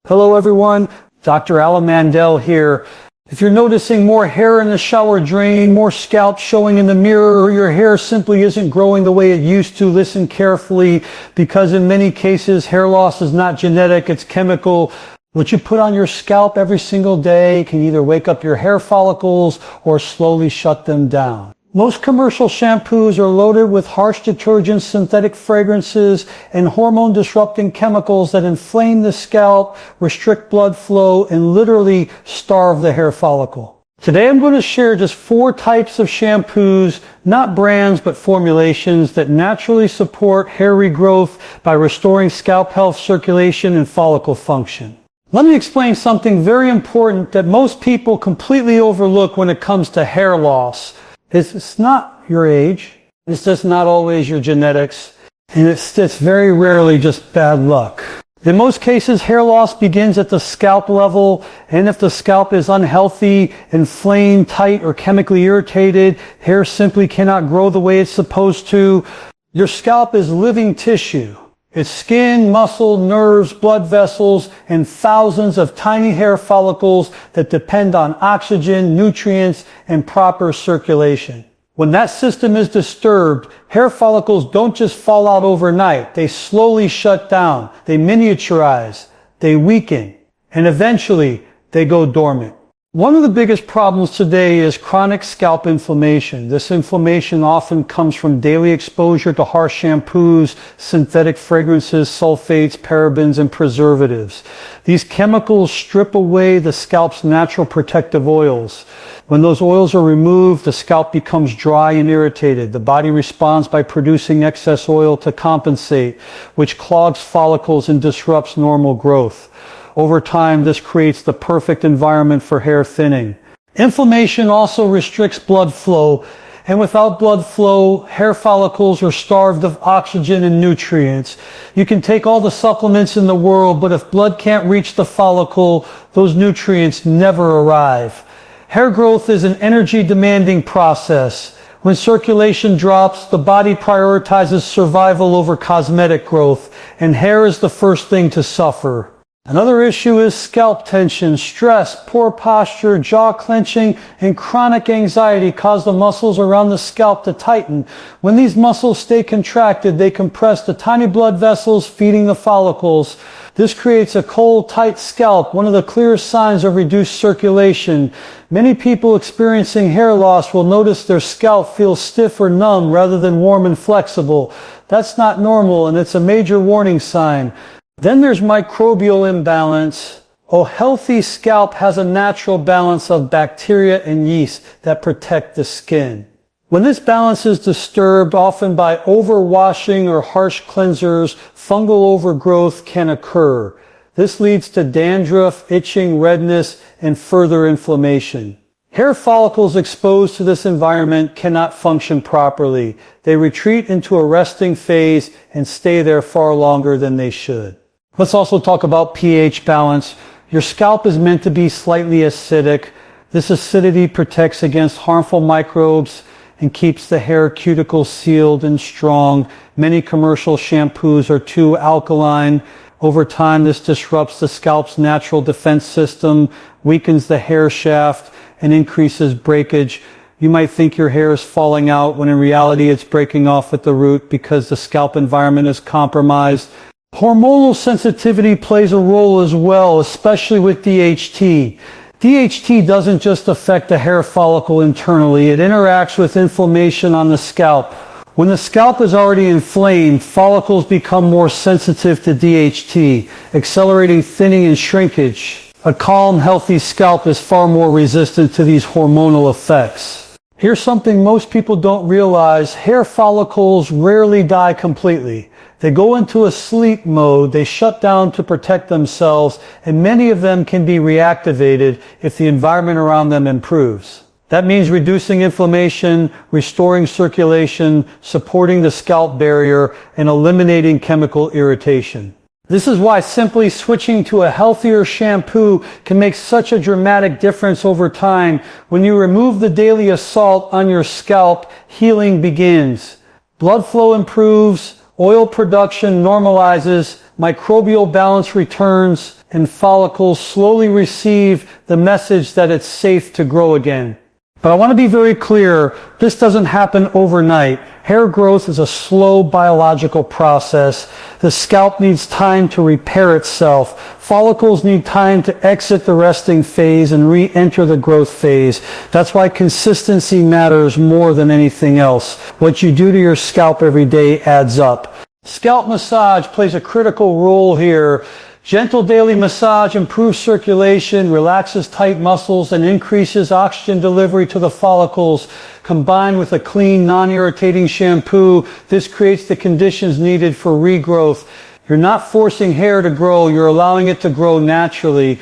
Hello everyone, Dr. Mandell here. If you're noticing more hair in the shower drain, more scalp showing in the mirror, or your hair simply isn't growing the way it used to, listen carefully, because in many cases hair loss is not genetic, it's chemical. What you put on your scalp every single day can either wake up your hair follicles or slowly shut them down. Most commercial shampoos are loaded with harsh detergents, synthetic fragrances, and hormone-disrupting chemicals that inflame the scalp, restrict blood flow, and literally starve the hair follicle. Today I'm going to share just 4 types of shampoos, not brands but formulations, that naturally support hair regrowth by restoring scalp health, circulation, and follicle function. Let me explain something very important that most people completely overlook when it comes to hair loss. It's not your age, it's just not always your genetics, and it's very rarely just bad luck. In most cases, hair loss begins at the scalp level, and if the scalp is unhealthy, inflamed, tight, or chemically irritated, hair simply cannot grow the way it's supposed to. Your scalp is living tissue. It's skin, muscle, nerves, blood vessels, and thousands of tiny hair follicles that depend on oxygen, nutrients, and proper circulation. When that system is disturbed, hair follicles don't just fall out overnight. They slowly shut down, they miniaturize, they weaken, and eventually they go dormant. One of the biggest problems today is chronic scalp inflammation. This inflammation often comes from daily exposure to harsh shampoos, synthetic fragrances, sulfates, parabens, and preservatives. These chemicals strip away the scalp's natural protective oils. When those oils are removed, the scalp becomes dry and irritated. The body responds by producing excess oil to compensate, which clogs follicles and disrupts normal growth. Over time, this creates the perfect environment for hair thinning. Inflammation also restricts blood flow, and without blood flow, hair follicles are starved of oxygen and nutrients. You can take all the supplements in the world, but if blood can't reach the follicle, those nutrients never arrive. Hair growth is an energy-demanding process. When circulation drops, the body prioritizes survival over cosmetic growth, and hair is the first thing to suffer. Another issue is scalp tension. Stress, poor posture, jaw clenching, and chronic anxiety cause the muscles around the scalp to tighten. When these muscles stay contracted, they compress the tiny blood vessels feeding the follicles. This creates a cold, tight scalp, one of the clearest signs of reduced circulation. Many people experiencing hair loss will notice their scalp feels stiff or numb rather than warm and flexible. That's not normal, and it's a major warning sign. Then there's microbial imbalance. A healthy scalp has a natural balance of bacteria and yeast that protect the skin. When this balance is disturbed, often by overwashing or harsh cleansers, fungal overgrowth can occur. This leads to dandruff, itching, redness, and further inflammation. Hair follicles exposed to this environment cannot function properly. They retreat into a resting phase and stay there far longer than they should. Let's also talk about pH balance. Your scalp is meant to be slightly acidic. This acidity protects against harmful microbes and keeps the hair cuticle sealed and strong. Many commercial shampoos are too alkaline. Over time, this disrupts the scalp's natural defense system, weakens the hair shaft, and increases breakage. You might think your hair is falling out when in reality it's breaking off at the root because the scalp environment is compromised. Hormonal sensitivity plays a role as well, especially with DHT. DHT doesn't just affect the hair follicle internally, it interacts with inflammation on the scalp. When the scalp is already inflamed, follicles become more sensitive to DHT, accelerating thinning and shrinkage. A calm, healthy scalp is far more resistant to these hormonal effects. Here's something most people don't realize: hair follicles rarely die completely. They go into a sleep mode, they shut down to protect themselves, and many of them can be reactivated if the environment around them improves. That means reducing inflammation, restoring circulation, supporting the scalp barrier, and eliminating chemical irritation. This is why simply switching to a healthier shampoo can make such a dramatic difference over time. When you remove the daily assault on your scalp, healing begins. Blood flow improves, oil production normalizes, microbial balance returns, and follicles slowly receive the message that it's safe to grow again. But I want to be very clear, this doesn't happen overnight. Hair growth is a slow biological process. The scalp needs time to repair itself. Follicles need time to exit the resting phase and re-enter the growth phase. That's why consistency matters more than anything else. What you do to your scalp every day adds up. Scalp massage plays a critical role here. Gentle daily massage improves circulation, relaxes tight muscles, and increases oxygen delivery to the follicles. Combined with a clean, non-irritating shampoo, this creates the conditions needed for regrowth. You're not forcing hair to grow, you're allowing it to grow naturally.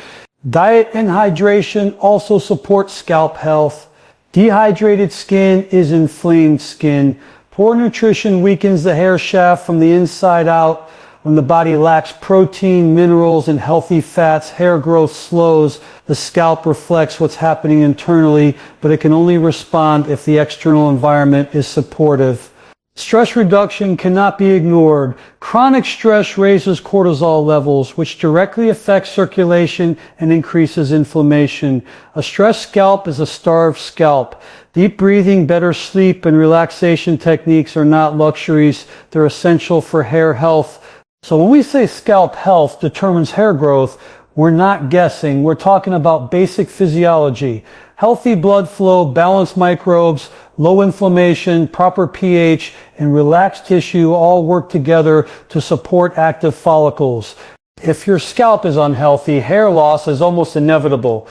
Diet and hydration also support scalp health. Dehydrated skin is inflamed skin. Poor nutrition weakens the hair shaft from the inside out. When the body lacks protein, minerals, and healthy fats, hair growth slows. The scalp reflects what's happening internally, but it can only respond if the external environment is supportive. Stress reduction cannot be ignored. Chronic stress raises cortisol levels, which directly affects circulation and increases inflammation. A stressed scalp is a starved scalp. Deep breathing, better sleep, and relaxation techniques are not luxuries. They're essential for hair health. So when we say scalp health determines hair growth, we're not guessing. We're talking about basic physiology. Healthy blood flow, balanced microbes, low inflammation, proper pH, and relaxed tissue all work together to support active follicles. If your scalp is unhealthy, hair loss is almost inevitable.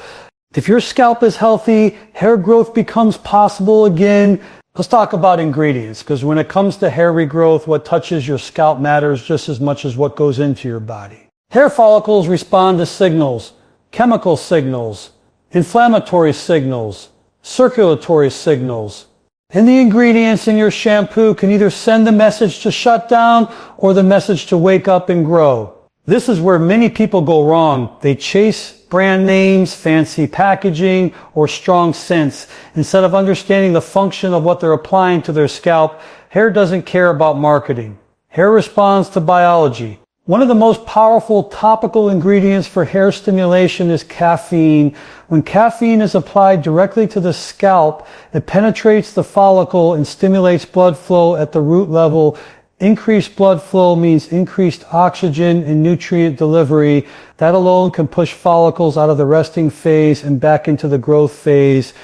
If your scalp is healthy, hair growth becomes possible again. Let's talk about ingredients, because when it comes to hair regrowth, what touches your scalp matters just as much as what goes into your body. Hair follicles respond to signals, chemical signals, inflammatory signals, circulatory signals. And the ingredients in your shampoo can either send the message to shut down or the message to wake up and grow. This is where many people go wrong. They chase brand names, fancy packaging, or strong scents. Instead of understanding the function of what they're applying to their scalp, hair doesn't care about marketing. Hair responds to biology. One of the most powerful topical ingredients for hair stimulation is caffeine. When caffeine is applied directly to the scalp, it penetrates the follicle and stimulates blood flow at the root level. Increased blood flow means increased oxygen and nutrient delivery. That alone can push follicles out of the resting phase and back into the growth phase.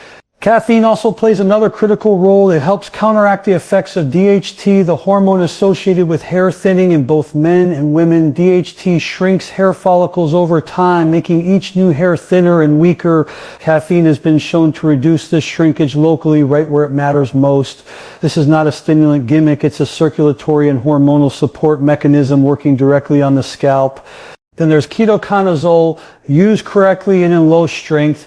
Caffeine also plays another critical role. It helps counteract the effects of DHT, the hormone associated with hair thinning in both men and women. DHT shrinks hair follicles over time, making each new hair thinner and weaker. Caffeine has been shown to reduce this shrinkage locally, right where it matters most. This is not a stimulant gimmick. It's a circulatory and hormonal support mechanism working directly on the scalp. Then there's ketoconazole, used correctly and in low strength.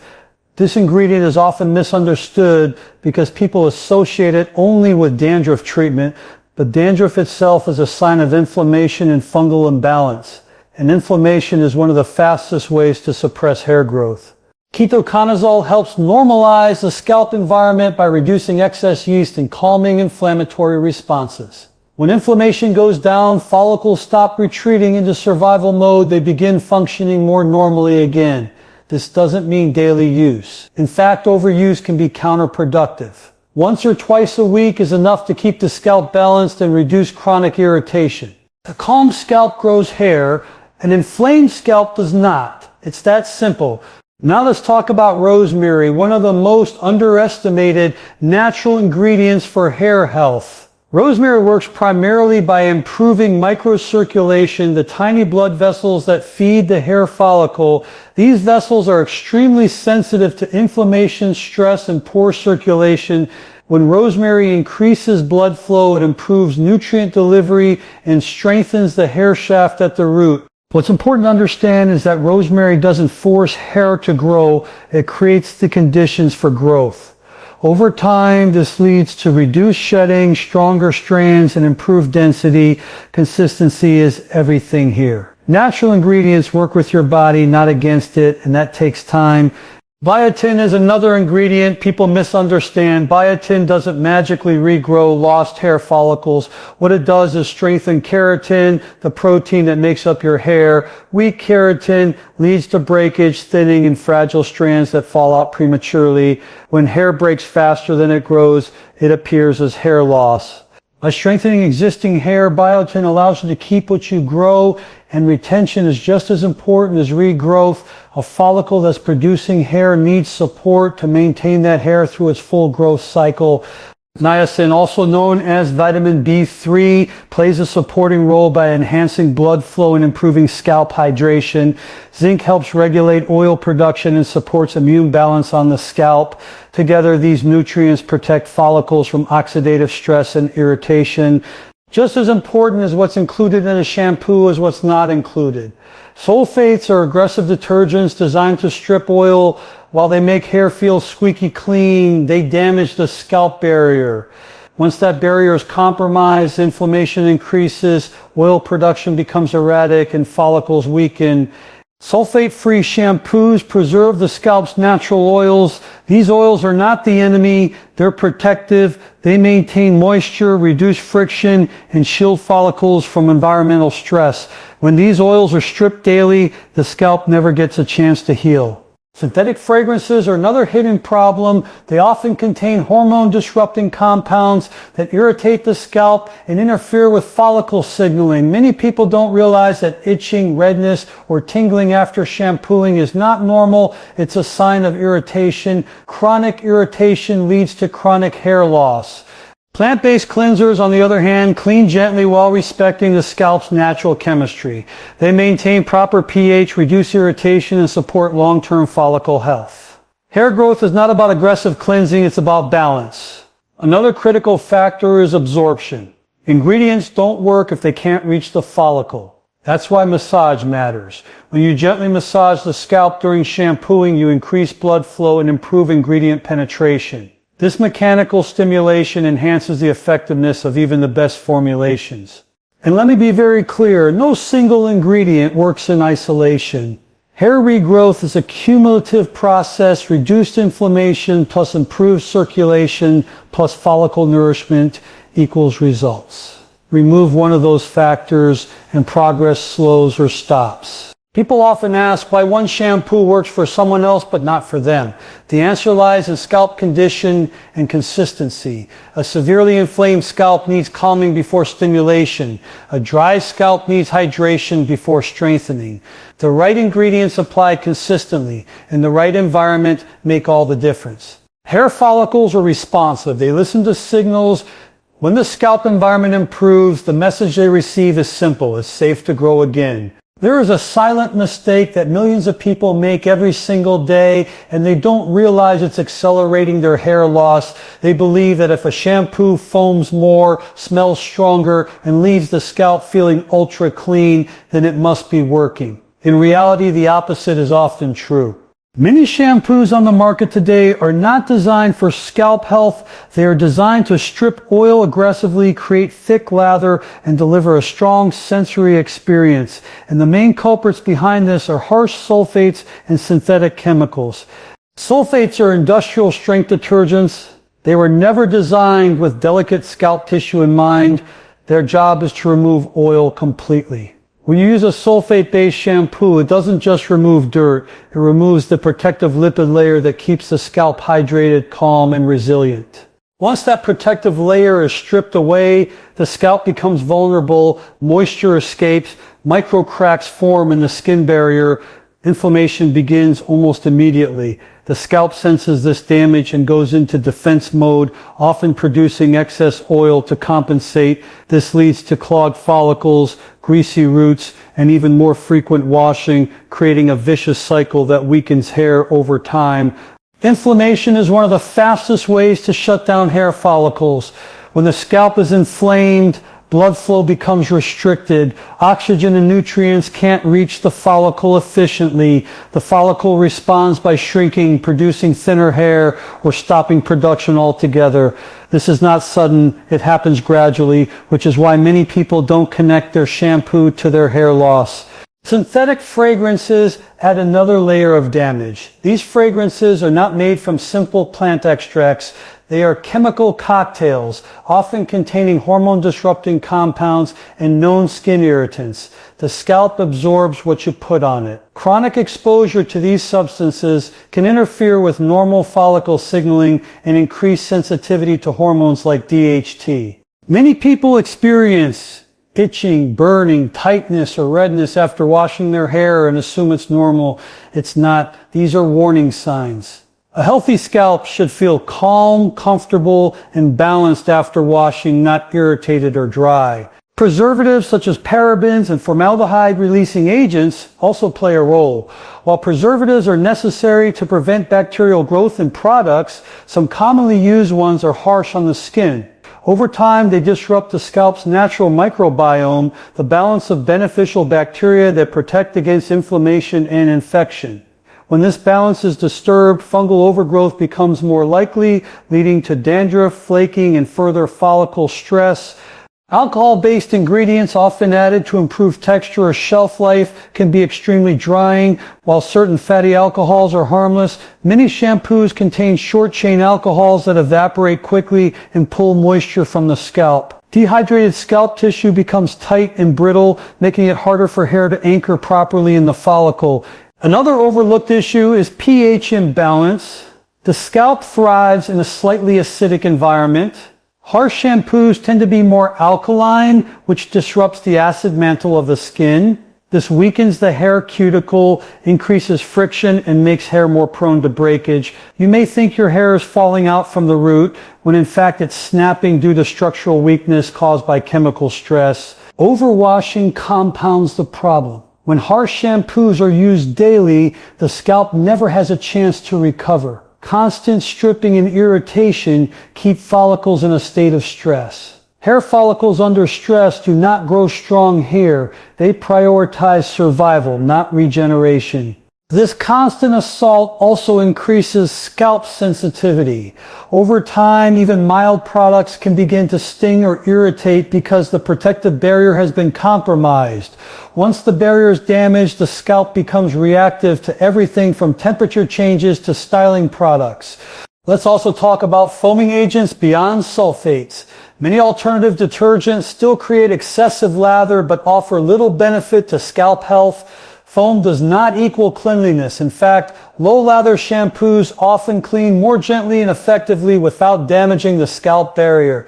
This ingredient is often misunderstood because people associate it only with dandruff treatment, but dandruff itself is a sign of inflammation and fungal imbalance. And inflammation is one of the fastest ways to suppress hair growth. Ketoconazole helps normalize the scalp environment by reducing excess yeast and calming inflammatory responses. When inflammation goes down, follicles stop retreating into survival mode. They begin functioning more normally again. This doesn't mean daily use. In fact, overuse can be counterproductive. Once or twice a week is enough to keep the scalp balanced and reduce chronic irritation. A calm scalp grows hair, an inflamed scalp does not. It's that simple. Now let's talk about rosemary, one of the most underestimated natural ingredients for hair health. Rosemary works primarily by improving microcirculation, the tiny blood vessels that feed the hair follicle. These vessels are extremely sensitive to inflammation, stress, and poor circulation. When rosemary increases blood flow, it improves nutrient delivery and strengthens the hair shaft at the root. What's important to understand is that rosemary doesn't force hair to grow, it creates the conditions for growth. Over time, this leads to reduced shedding, stronger strands, and improved density. Consistency is everything here. Natural ingredients work with your body, not against it, and that takes time. Biotin is another ingredient people misunderstand. Biotin doesn't magically regrow lost hair follicles. What it does is strengthen keratin, the protein that makes up your hair. Weak keratin leads to breakage, thinning, and fragile strands that fall out prematurely. When hair breaks faster than it grows, it appears as hair loss. By strengthening existing hair, biotin allows you to keep what you grow, and retention is just as important as regrowth. A follicle that's producing hair needs support to maintain that hair through its full growth cycle. Niacin, also known as vitamin B3, plays a supporting role by enhancing blood flow and improving scalp hydration. Zinc helps regulate oil production and supports immune balance on the scalp. Together, these nutrients protect follicles from oxidative stress and irritation. Just as important as what's included in a shampoo is what's not included. Sulfates are aggressive detergents designed to strip oil. While they make hair feel squeaky clean, they damage the scalp barrier. Once that barrier is compromised, inflammation increases, oil production becomes erratic, and follicles weaken. Sulfate-free shampoos preserve the scalp's natural oils. These oils are not the enemy. They're protective. They maintain moisture, reduce friction, and shield follicles from environmental stress. When these oils are stripped daily, the scalp never gets a chance to heal. Synthetic fragrances are another hidden problem. They often contain hormone-disrupting compounds that irritate the scalp and interfere with follicle signaling. Many people don't realize that itching, redness, or tingling after shampooing is not normal. It's a sign of irritation. Chronic irritation leads to chronic hair loss. Plant-based cleansers, on the other hand, clean gently while respecting the scalp's natural chemistry. They maintain proper pH, reduce irritation, and support long-term follicle health. Hair growth is not about aggressive cleansing, it's about balance. Another critical factor is absorption. Ingredients don't work if they can't reach the follicle. That's why massage matters. When you gently massage the scalp during shampooing, you increase blood flow and improve ingredient penetration. This mechanical stimulation enhances the effectiveness of even the best formulations. And let me be very clear, no single ingredient works in isolation. Hair regrowth is a cumulative process. Reduced inflammation plus improved circulation plus follicle nourishment equals results. Remove one of those factors and progress slows or stops. People often ask why one shampoo works for someone else but not for them. The answer lies in scalp condition and consistency. A severely inflamed scalp needs calming before stimulation. A dry scalp needs hydration before strengthening. The right ingredients applied consistently in the right environment make all the difference. Hair follicles are responsive. They listen to signals. When the scalp environment improves, the message they receive is simple. It's safe to grow again. There is a silent mistake that millions of people make every single day, and they don't realize it's accelerating their hair loss. They believe that if a shampoo foams more, smells stronger, and leaves the scalp feeling ultra clean, then it must be working. In reality, the opposite is often true. Many shampoos on the market today are not designed for scalp health. They are designed to strip oil aggressively, create thick lather, and deliver a strong sensory experience. And the main culprits behind this are harsh sulfates and synthetic chemicals. Sulfates are industrial strength detergents. They were never designed with delicate scalp tissue in mind. Their job is to remove oil completely. When you use a sulfate-based shampoo, it doesn't just remove dirt. It removes the protective lipid layer that keeps the scalp hydrated, calm, and resilient. Once that protective layer is stripped away, the scalp becomes vulnerable, moisture escapes, micro cracks form in the skin barrier, inflammation begins almost immediately. The scalp senses this damage and goes into defense mode, often producing excess oil to compensate. This leads to clogged follicles, greasy roots, and even more frequent washing, creating a vicious cycle that weakens hair over time. Inflammation is one of the fastest ways to shut down hair follicles. When the scalp is inflamed, blood flow becomes restricted. Oxygen and nutrients can't reach the follicle efficiently. The follicle responds by shrinking, producing thinner hair, or stopping production altogether. This is not sudden. It happens gradually, which is why many people don't connect their shampoo to their hair loss. Synthetic fragrances add another layer of damage. These fragrances are not made from simple plant extracts. They are chemical cocktails, often containing hormone-disrupting compounds and known skin irritants. The scalp absorbs what you put on it. Chronic exposure to these substances can interfere with normal follicle signaling and increase sensitivity to hormones like DHT. Many people experience itching, burning, tightness, or redness after washing their hair and assume it's normal. It's not. These are warning signs. A healthy scalp should feel calm, comfortable, and balanced after washing, not irritated or dry. Preservatives such as parabens and formaldehyde-releasing agents also play a role. While preservatives are necessary to prevent bacterial growth in products, some commonly used ones are harsh on the skin. Over time, they disrupt the scalp's natural microbiome, the balance of beneficial bacteria that protect against inflammation and infection. When this balance is disturbed, fungal overgrowth becomes more likely, leading to dandruff, flaking, and further follicle stress. Alcohol-based ingredients, often added to improve texture or shelf life, can be extremely drying. While certain fatty alcohols are harmless, many shampoos contain short-chain alcohols that evaporate quickly and pull moisture from the scalp. Dehydrated scalp tissue becomes tight and brittle, making it harder for hair to anchor properly in the follicle. Another overlooked issue is pH imbalance. The scalp thrives in a slightly acidic environment. Harsh shampoos tend to be more alkaline, which disrupts the acid mantle of the skin. This weakens the hair cuticle, increases friction, and makes hair more prone to breakage. You may think your hair is falling out from the root, when in fact it's snapping due to structural weakness caused by chemical stress. Overwashing compounds the problem. When harsh shampoos are used daily, the scalp never has a chance to recover. Constant stripping and irritation keep follicles in a state of stress. Hair follicles under stress do not grow strong hair. They prioritize survival, not regeneration. This constant assault also increases scalp sensitivity. Over time, even mild products can begin to sting or irritate because the protective barrier has been compromised. Once the barrier is damaged, the scalp becomes reactive to everything from temperature changes to styling products. Let's also talk about foaming agents beyond sulfates. Many alternative detergents still create excessive lather but offer little benefit to scalp health. Foam does not equal cleanliness. In fact, low lather shampoos often clean more gently and effectively without damaging the scalp barrier.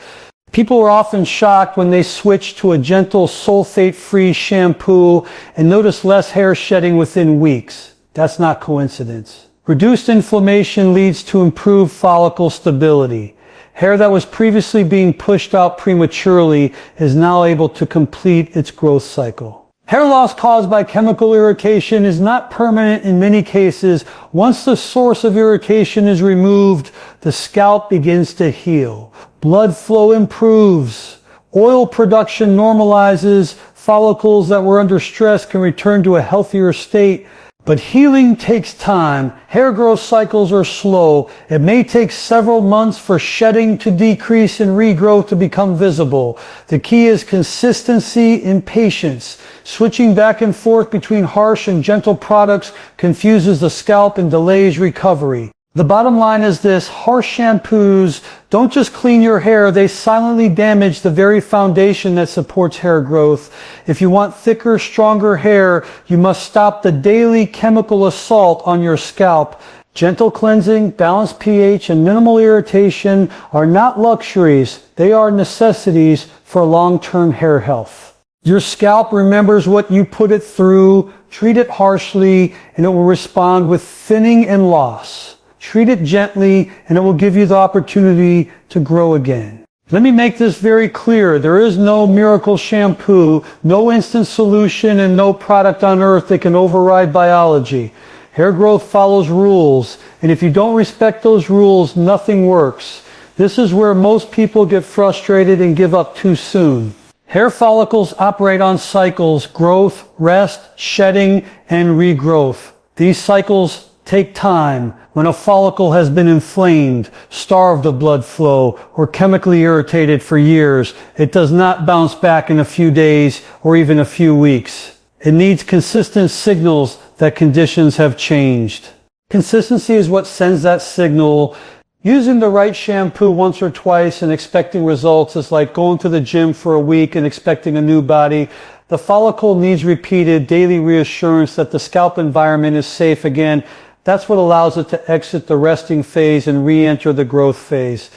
People are often shocked when they switch to a gentle sulfate-free shampoo and notice less hair shedding within weeks. That's not coincidence. Reduced inflammation leads to improved follicle stability. Hair that was previously being pushed out prematurely is now able to complete its growth cycle. Hair loss caused by chemical irritation is not permanent in many cases. Once the source of irritation is removed, the scalp begins to heal. Blood flow improves. Oil production normalizes. Follicles that were under stress can return to a healthier state. But healing takes time. Hair growth cycles are slow. It may take several months for shedding to decrease and regrowth to become visible. The key is consistency and patience. Switching back and forth between harsh and gentle products confuses the scalp and delays recovery. The bottom line is this: harsh shampoos don't just clean your hair, they silently damage the very foundation that supports hair growth. If you want thicker, stronger hair, you must stop the daily chemical assault on your scalp. Gentle cleansing, balanced pH, and minimal irritation are not luxuries, they are necessities for long-term hair health. Your scalp remembers what you put it through. Treat it harshly, and it will respond with thinning and loss. Treat it gently, and it will give you the opportunity to grow again. Let me make this very clear. There is no miracle shampoo, no instant solution, and no product on earth that can override biology. Hair growth follows rules, and if you don't respect those rules, nothing works. This is where most people get frustrated and give up too soon. Hair follicles operate on cycles: growth, rest, shedding, and regrowth. These cycles take time. When a follicle has been inflamed, starved of blood flow, or chemically irritated for years, it does not bounce back in a few days or even a few weeks. It needs consistent signals that conditions have changed. Consistency is what sends that signal. Using the right shampoo once or twice and expecting results is like going to the gym for a week and expecting a new body. The follicle needs repeated daily reassurance that the scalp environment is safe again. That's what allows it to exit the resting phase and re-enter the growth phase.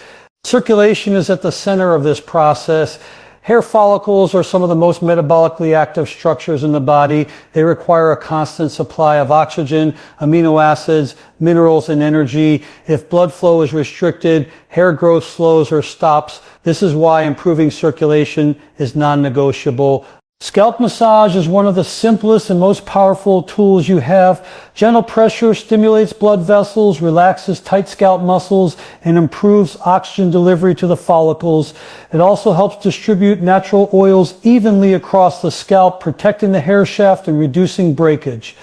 Circulation is at the center of this process. Hair follicles are some of the most metabolically active structures in the body. They require a constant supply of oxygen, amino acids, minerals, and energy. If blood flow is restricted, hair growth slows or stops. This is why improving circulation is non-negotiable. Scalp massage is one of the simplest and most powerful tools you have. Gentle pressure stimulates blood vessels, relaxes tight scalp muscles, and improves oxygen delivery to the follicles. It also helps distribute natural oils evenly across the scalp, protecting the hair shaft and reducing breakage.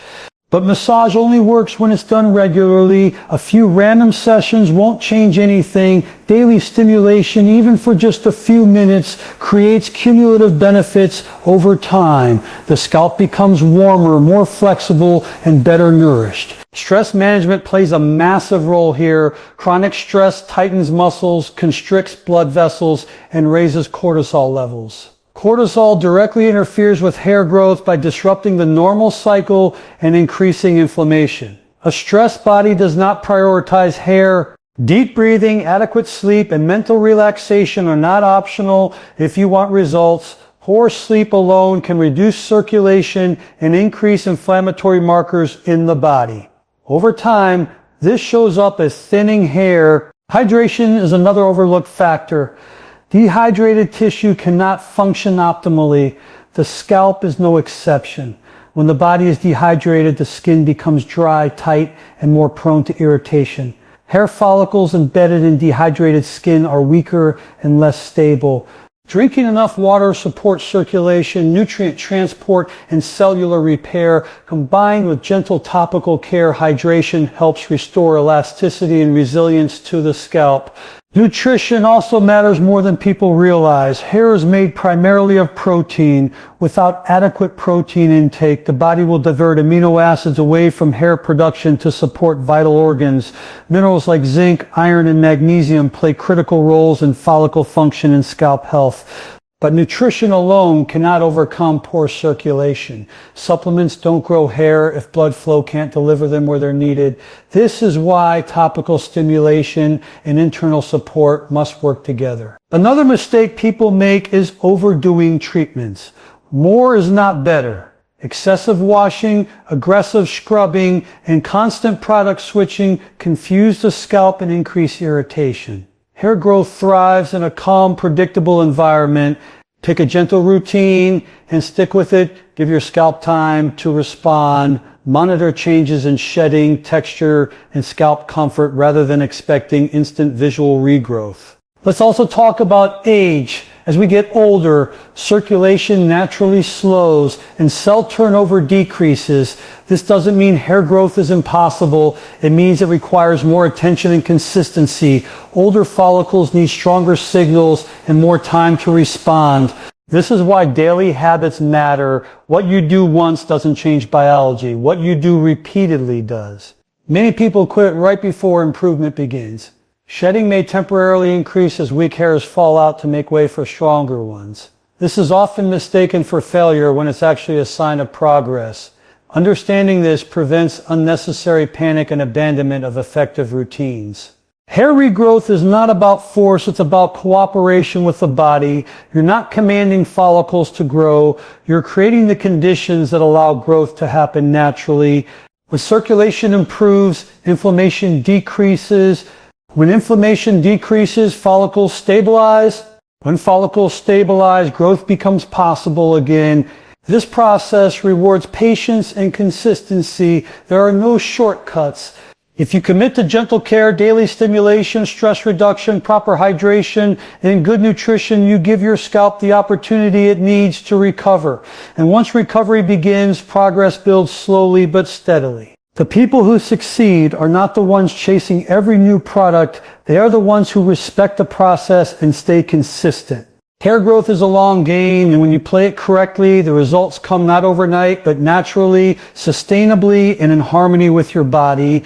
But massage only works when it's done regularly. A few random sessions won't change anything. Daily stimulation, even for just a few minutes, creates cumulative benefits over time. The scalp becomes warmer, more flexible, and better nourished. Stress management plays a massive role here. Chronic stress tightens muscles, constricts blood vessels, and raises cortisol levels. Cortisol directly interferes with hair growth by disrupting the normal cycle and increasing inflammation. A stressed body does not prioritize hair. Deep breathing, adequate sleep, and mental relaxation are not optional if you want results. Poor sleep alone can reduce circulation and increase inflammatory markers in the body. Over time, this shows up as thinning hair. Hydration is another overlooked factor. Dehydrated tissue cannot function optimally. The scalp is no exception. When the body is dehydrated, the skin becomes dry, tight, and more prone to irritation. Hair follicles embedded in dehydrated skin are weaker and less stable. Drinking enough water supports circulation, nutrient transport, and cellular repair. Combined with gentle topical care, hydration helps restore elasticity and resilience to the scalp. Nutrition also matters more than people realize. Hair is made primarily of protein. Without adequate protein intake, the body will divert amino acids away from hair production to support vital organs. Minerals like zinc, iron, and magnesium play critical roles in follicle function and scalp health. But nutrition alone cannot overcome poor circulation. Supplements don't grow hair if blood flow can't deliver them where they're needed. This is why topical stimulation and internal support must work together. Another mistake people make is overdoing treatments. More is not better. Excessive washing, aggressive scrubbing, and constant product switching confuse the scalp and increase irritation. Hair growth thrives in a calm, predictable environment. Pick a gentle routine and stick with it. Give your scalp time to respond. Monitor changes in shedding, texture, and scalp comfort rather than expecting instant visual regrowth. Let's also talk about age. As we get older, circulation naturally slows and cell turnover decreases. This doesn't mean hair growth is impossible. It means it requires more attention and consistency. Older follicles need stronger signals and more time to respond. This is why daily habits matter. What you do once doesn't change biology. What you do repeatedly does. Many people quit right before improvement begins. Shedding may temporarily increase as weak hairs fall out to make way for stronger ones. This is often mistaken for failure when it's actually a sign of progress. Understanding this prevents unnecessary panic and abandonment of effective routines. Hair regrowth is not about force, it's about cooperation with the body. You're not commanding follicles to grow, you're creating the conditions that allow growth to happen naturally. When circulation improves, inflammation decreases. When inflammation decreases, follicles stabilize. When follicles stabilize, growth becomes possible again. This process rewards patience and consistency. There are no shortcuts. If you commit to gentle care, daily stimulation, stress reduction, proper hydration, and good nutrition, you give your scalp the opportunity it needs to recover. And once recovery begins, progress builds slowly but steadily. The people who succeed are not the ones chasing every new product. They are the ones who respect the process and stay consistent. Hair growth is a long game, and when you play it correctly, the results come not overnight, but naturally, sustainably, and in harmony with your body.